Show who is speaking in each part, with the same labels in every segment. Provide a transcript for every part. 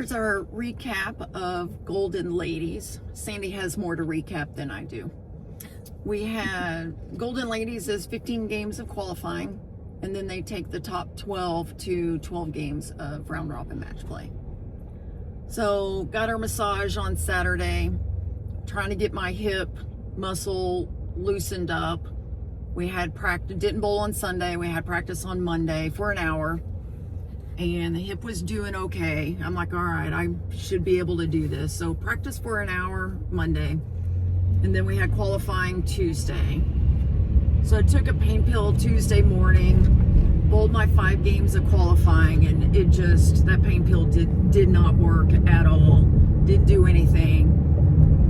Speaker 1: Here's our recap of Golden Ladies. Sandy has more to recap than I do. We had Golden Ladies as 15 games of qualifying, and then they take the top 12 to 12 games of round robin match play. So got our massage on Saturday, trying to get my hip muscle loosened up. We had practice, didn't bowl on Sunday. We had practice on Monday for an hour. And the hip was doing okay. I'm like, all right, I should be able to do this. So practice for an hour Monday. And then we had qualifying Tuesday. So I took a pain pill Tuesday morning, bowled my 5 games of qualifying, and it just, that pain pill did not work at all. Didn't do anything.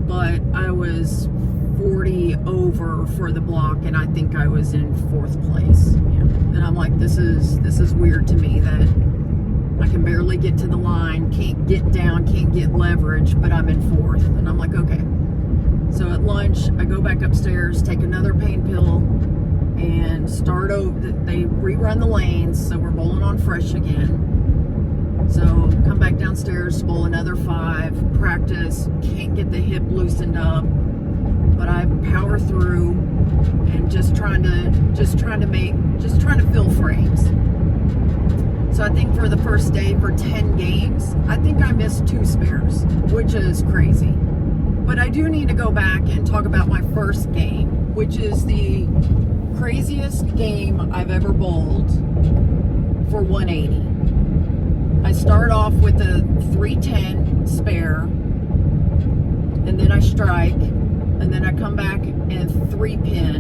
Speaker 1: But I was 40 over for the block, and I think I was in 4th place. Yeah. And I'm like, this is weird to me that I can barely get to the line, can't get down, can't get leverage, but I'm in 4th. And I'm like, okay. So at lunch, I go back upstairs, take another pain pill, and start over. They rerun the lanes, so we're bowling on fresh again. So come back downstairs, bowl another 5, practice, can't get the hip loosened up, but I power through and just trying to fill frames. So I think for the first day, for 10 games, I think I missed 2 spares, which is crazy. But I do need to go back and talk about my first game, which is the craziest game I've ever bowled for 180. I start off with a 310 spare, and then I strike, and then I come back and 3 pin,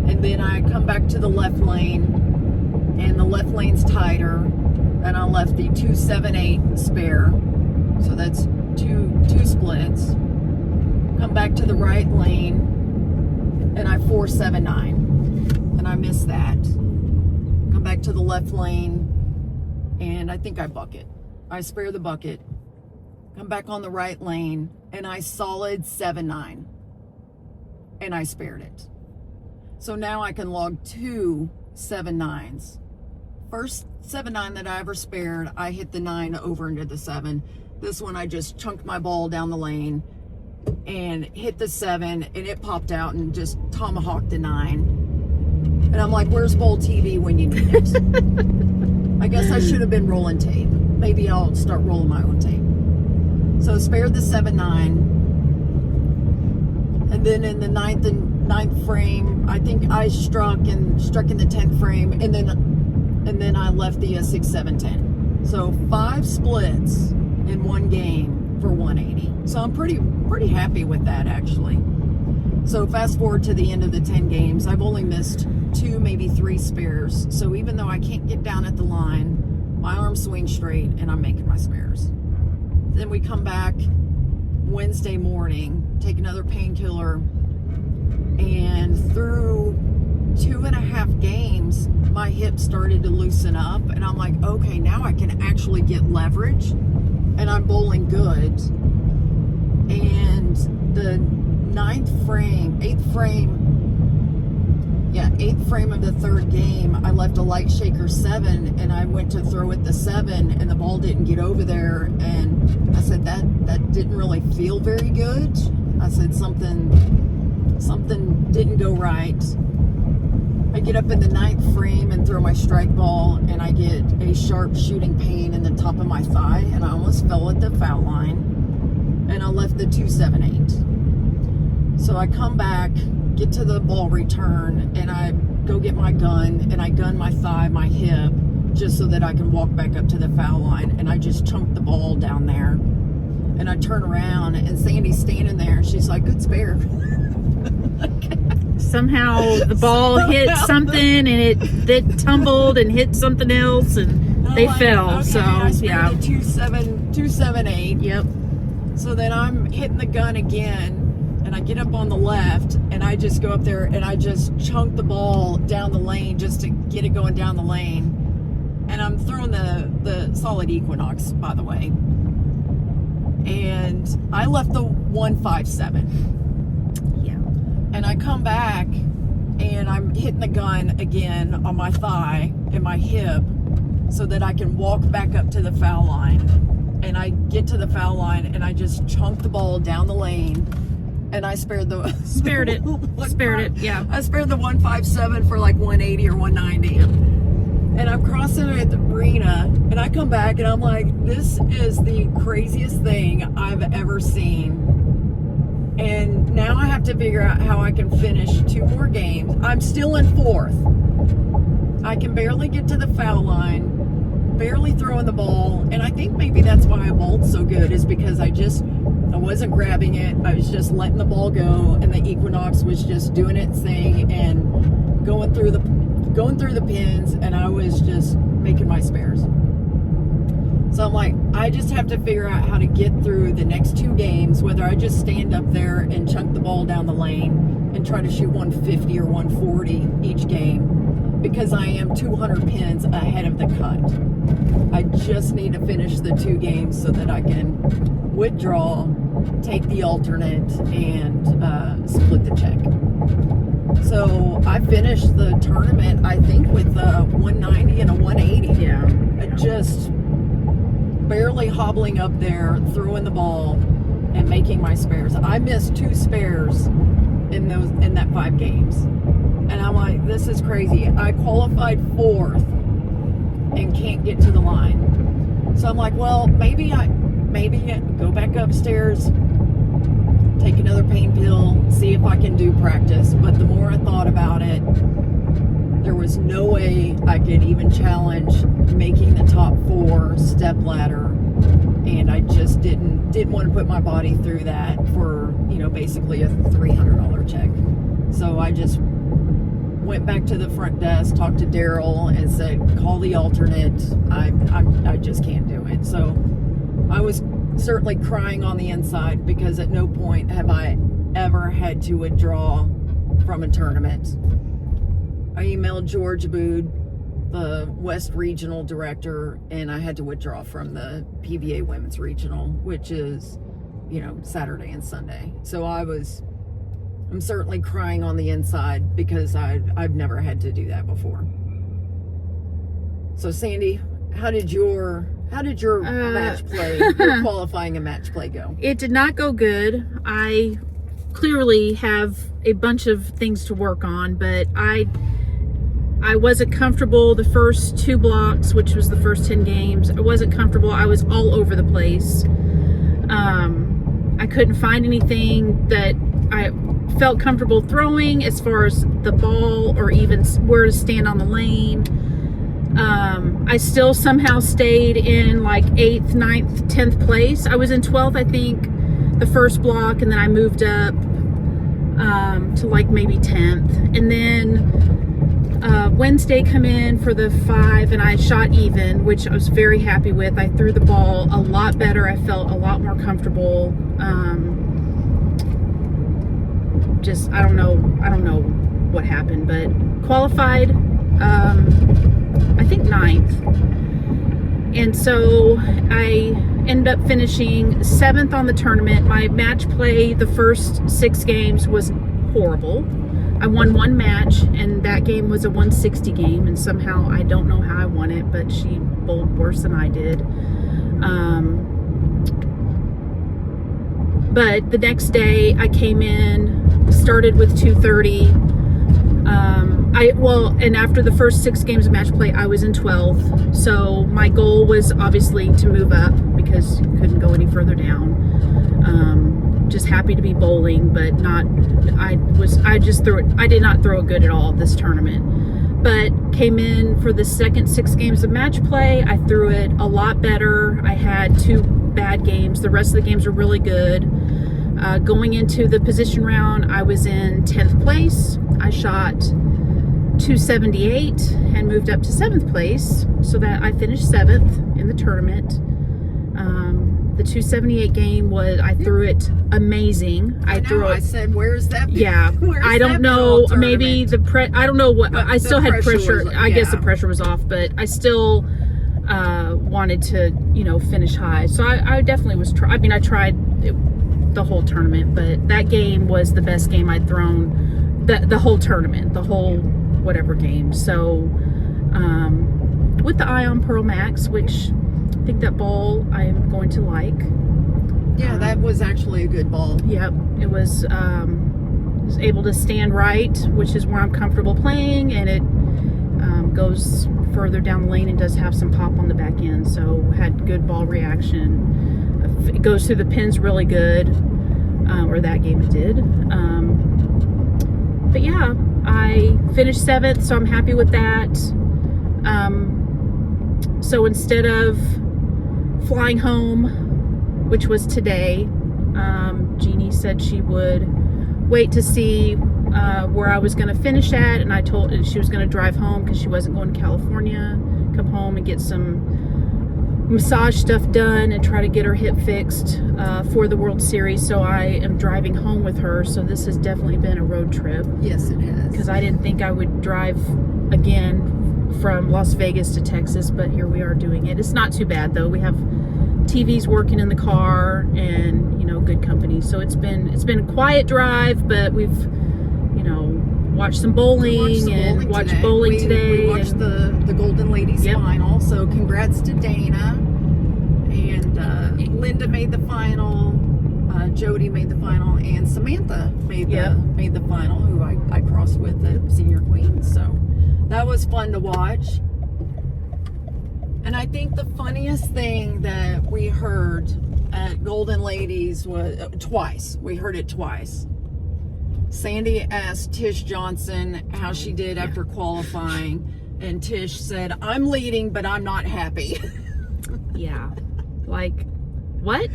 Speaker 1: and then I come back to the left lane, and the left lane's tighter, and I left the 278 spare, so that's two splits. Come back to the right lane, and I 479, and I missed that. Come back to the left lane, and I think I bucket. I spare the bucket. Come back on the right lane, and I solid 79, and I spared it. So now I can log 2 7-9s. First 7-9 that I ever spared, I hit the 9 over into the 7. This one I just chunked my ball down the lane and hit the 7, and it popped out and just tomahawked the 9. And I'm like, where's Bowl TV when you need it? I guess I should have been rolling tape. Maybe I'll start rolling my own tape. So spared the 7-9. And then in the ninth frame, I think I struck in the 10th frame, and then I left the 6-7-10. So 5 splits in one game for 180. So I'm pretty happy with that, actually. So fast forward to the end of the 10 games, I've only missed 2, maybe 3 spares. So even though I can't get down at the line, my arms swing straight and I'm making my spares. Then we come back Wednesday morning, take another painkiller, and through 2.5 games, my hip started to loosen up, and I'm like, okay, now I can actually get leverage, and I'm bowling good. And the 8th frame of the 3rd game, I left a light shaker 7, and I went to throw it the 7, and the ball didn't get over there, and I said that didn't really feel very good. I said something didn't go right. I get up in the 9th frame and throw my strike ball, and I get a sharp shooting pain in the top of my thigh, and I almost fell at the foul line, and I left the 278. So I come back, get to the ball return, and I go get my gun, and I gun my thigh, my hip, just so that I can walk back up to the foul line, and I just chunked the ball down there. And I turn around, and Sandy's standing there, and she's like, good spare.
Speaker 2: Somehow the ball hit something, and it tumbled and hit something else, and they fell.
Speaker 1: Okay,
Speaker 2: so
Speaker 1: I spared
Speaker 2: yeah,
Speaker 1: the 278.
Speaker 2: Yep.
Speaker 1: So then I'm hitting the gun again, and I get up on the left, and I just go up there and I just chunk the ball down the lane just to get it going down the lane. And I'm throwing the solid Equinox, by the way. And I left the 157.
Speaker 2: Yeah.
Speaker 1: And I come back, and I'm hitting the gun again on my thigh and my hip so that I can walk back up to the foul line. get to the foul line, and I just chunked the ball down the lane, and I spared the
Speaker 2: Spared it. Yeah.
Speaker 1: I spared the 157 for like 180 or 190. And I'm crossing it at the arena, and I come back, and I'm like, this is the craziest thing I've ever seen. And now I have to figure out how I can finish 2 more games. I'm still in 4th. I can barely get to the foul line, barely throwing the ball. And I think maybe that's why I bowled so good, is because I wasn't grabbing it. I was just letting the ball go, and the Equinox was just doing its thing and going through the pins, and I was just making my spares. So I'm like, I just have to figure out how to get through the next 2 games, whether I just stand up there and chunk the ball down the lane and try to shoot 150 or 140 each game, because I am 200 pins ahead of the cut. I just need to finish the 2 games so that I can withdraw, take the alternate, and split the check. So I finished the tournament, I think, with a 190 and a 180.
Speaker 2: Yeah.
Speaker 1: Just barely hobbling up there, throwing the ball, and making my spares. I missed 2 spares in that 5 games, and I'm like, this is crazy. I qualified 4th and can't get to the line. So I'm like, well, maybe go back upstairs, take another pain pill, see if I can do practice. But the more I thought about it, there was no way I could even challenge making the top 4 step ladder, and I just didn't want to put my body through that for, basically a $300 check. So I just went back to the front desk, talked to Daryl, and said, call the alternate. I just can't do it. So I was certainly crying on the inside, because at no point have I ever had to withdraw from a tournament. I emailed George Abood, the West Regional Director, and I had to withdraw from the PBA Women's Regional, which is, Saturday and Sunday. So I'm certainly crying on the inside, because I've never had to do that before. So Sandy, how did your match play, your qualifying and match play go?
Speaker 2: It did not go good. I clearly have a bunch of things to work on, but I wasn't comfortable the first 2 blocks, which was the first 10 games. I wasn't comfortable. I was all over the place. I couldn't find anything that I felt comfortable throwing as far as the ball, or even where to stand on the lane. I still somehow stayed in like 8th, 9th, 10th place. I was in 12th, I think, the first block, and then I moved up to like maybe 10th. And then Wednesday come in for the 5, and I shot even, which I was very happy with. I threw the ball a lot better. I felt a lot more comfortable. I don't know what happened, but qualified, I think 9th. And so I ended up finishing 7th on the tournament. My match play the first 6 games was horrible. I won 1 match, and that game was a 160 game, and somehow I don't know how I won it, but she bowled worse than I did. But the next day I came in, started with 230. And after the first 6 games of match play, I was in 12th. So my goal was obviously to move up, because you couldn't go any further down. Just happy to be bowling, but I did not throw it good at all this tournament. But came in for the second 6 games of match play. I threw it a lot better. I had 2 bad games. The rest of the games were really good. Going into the position round, I was in 10th place. I shot 278 and moved up to 7th place, so that I finished 7th in the tournament. The 278 game I threw it amazing.
Speaker 1: I said, where's that?
Speaker 2: Yeah, I don't know. Maybe I don't know what. I still had pressure. I guess the pressure was off, but I still wanted to, finish high. So I definitely was. I tried the whole tournament, but that game was the best game I'd thrown the whole tournament, the whole whatever game. So with the Ion Pearl Max, which I think that bowl I'm going to like.
Speaker 1: Yeah, that was actually a good ball.
Speaker 2: Yep, it was able to stand right, which is where I'm comfortable playing, and it goes further down the lane and does have some pop on the back end, so had good ball reaction. It goes through the pins really good, or that game it did. But yeah, I finished 7th, so I'm happy with that. So instead of flying home, which was today, Jeannie said she would wait to see where I was going to finish at, and I told her she was going to drive home because she wasn't going to California, come home and get some massage stuff done and try to get her hip fixed for the World Series. So I am driving home with her, so this has definitely been a road trip.
Speaker 1: Yes, it has.
Speaker 2: Because I didn't think I would drive again from Las Vegas to Texas, but here we are doing it. It's not too bad though. We have TVs working in the car, and good company. So it's been a quiet drive, but we've watched some bowling and watched bowling today.
Speaker 1: We watched the Golden Ladies final. So congrats to Dana, and Linda made the final. Jody made the final, and Samantha made the final, who I crossed with at Senior Queen. So that was fun to watch. And I think the funniest thing that we heard at Golden Ladies was twice. We heard it twice. Sandy asked Tish Johnson how she did after qualifying, and Tish said, "I'm leading, but I'm not happy."
Speaker 2: Yeah. Like, what?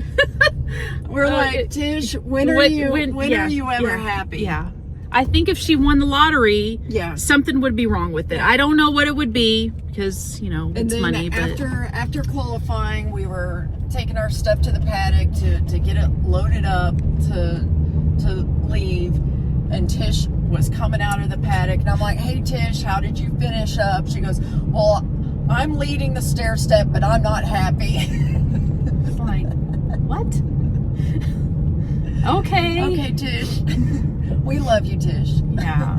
Speaker 1: We're like, Tish, when are you ever happy?
Speaker 2: Yeah. I think if she won the lottery, something would be wrong with it. I don't know what it would be, because it's money. But
Speaker 1: after qualifying, we were taking our stuff to the paddock to get it loaded up to leave, and Tish was coming out of the paddock, and I'm like, "Hey Tish, how did you finish up?" She goes, "Well, I'm leading the stair step, but I'm not happy."
Speaker 2: It's like, what? Okay,
Speaker 1: Tish. We love you, Tish.
Speaker 2: Yeah.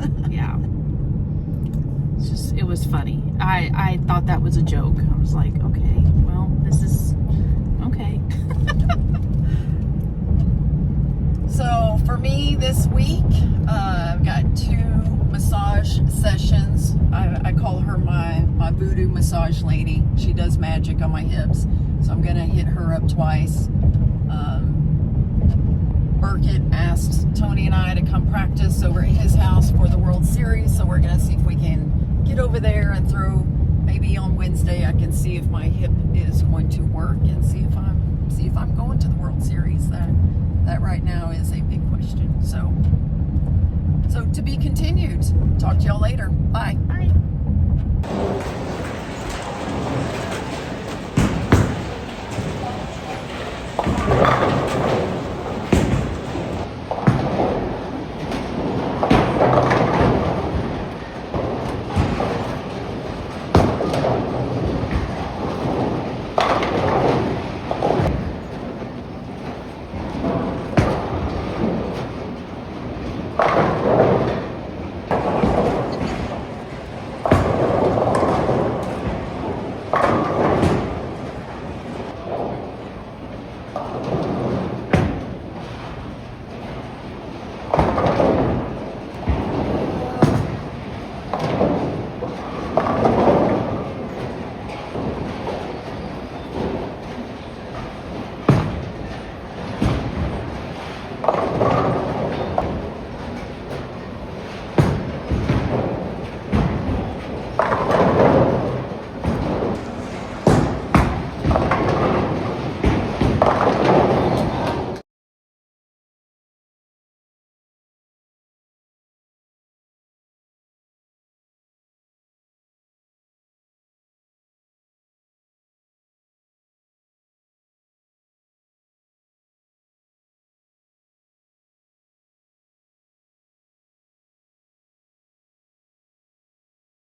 Speaker 2: It was funny. I thought that was a joke. I was like, okay, well, this is okay.
Speaker 1: So for me this week, I've got 2 massage sessions. I call her my voodoo massage lady. She does magic on my hips, so I'm gonna hit her up twice. Burkett asked Tony and I to come practice over at his house for the World Series, so we're gonna see if we can get over there and throw. Maybe on Wednesday I can see if my hip is going to work, and see if I'm going to the World Series. That right now is a big question. So to be continued. Talk to y'all later. Bye.
Speaker 2: Bye.